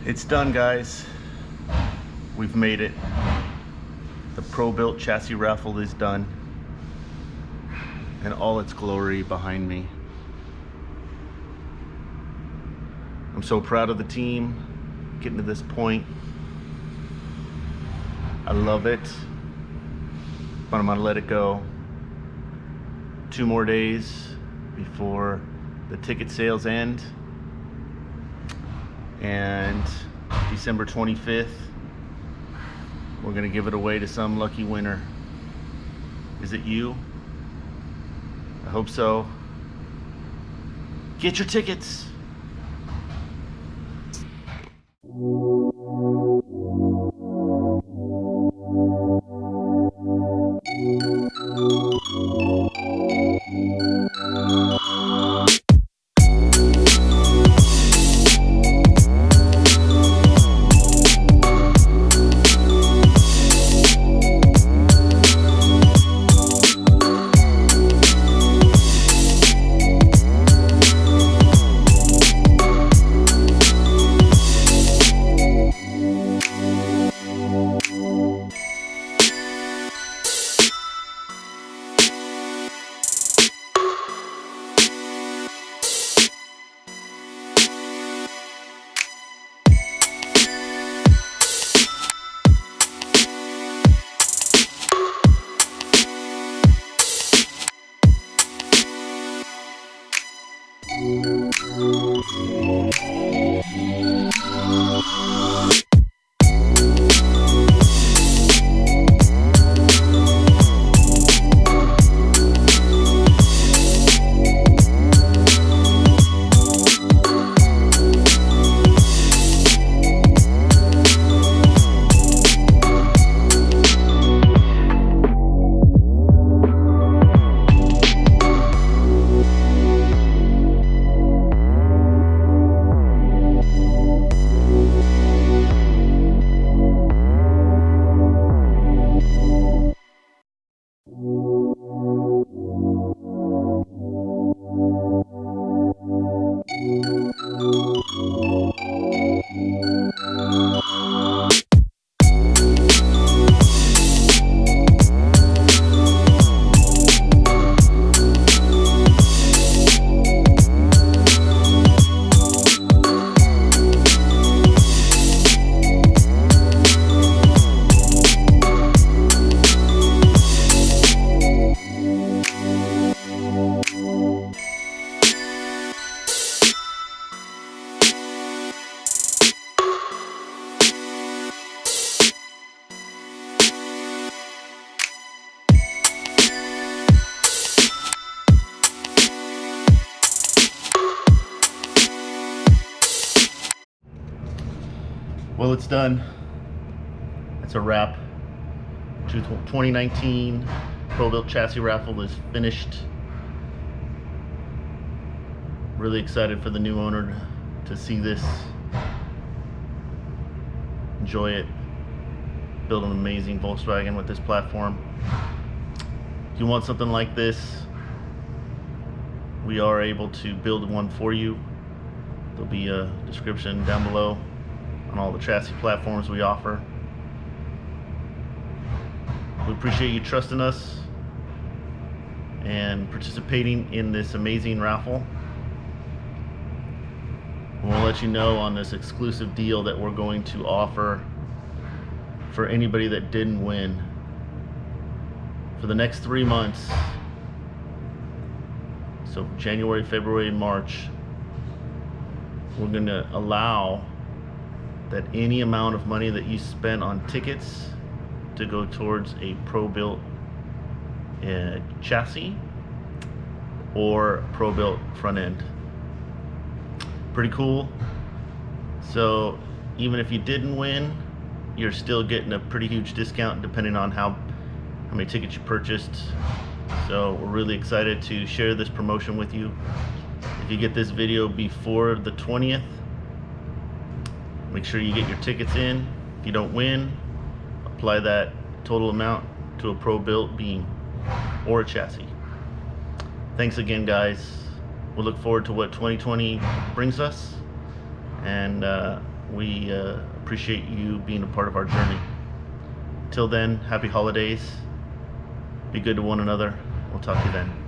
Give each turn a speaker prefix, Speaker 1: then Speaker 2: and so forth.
Speaker 1: It's done, guys. We've made it. The PRObuilt chassis raffle is done, and all its glory behind me. I'm so proud of the team getting to this point. I love it, but I'm gonna let it go. 2 more days before the ticket sales end, and December 25th, we're gonna give it away to some lucky winner. Is it you? I hope so. Get your tickets. Well, it's done. It's a wrap. 2019 PRObuilt chassis raffle is finished. Really excited for the new owner to see this, enjoy it, build an amazing Volkswagen with this platform. If you want something like this, we are able to build one for you. There'll be a description down below on all the chassis platforms we offer. We appreciate you trusting us and participating in this amazing raffle. We'll let you know on this exclusive deal that we're going to offer for anybody that didn't win. For the next 3 months, so January, February, and March, we're going to allow that any amount of money that you spend on tickets to go towards a PRObuilt chassis or PRObuilt front end. Pretty cool. So even if you didn't win, you're still getting a pretty huge discount depending on how many tickets you purchased. So we're really excited to share this promotion with you. If you get this video before the 20th, make sure you get your tickets in. If you don't win, apply that total amount to a PRObuilt beam or a chassis. Thanks again, guys. We'll look forward to what 2020 brings us, and We appreciate you being a part of our journey. Till then, happy holidays. Be good to one another. We'll talk to you then.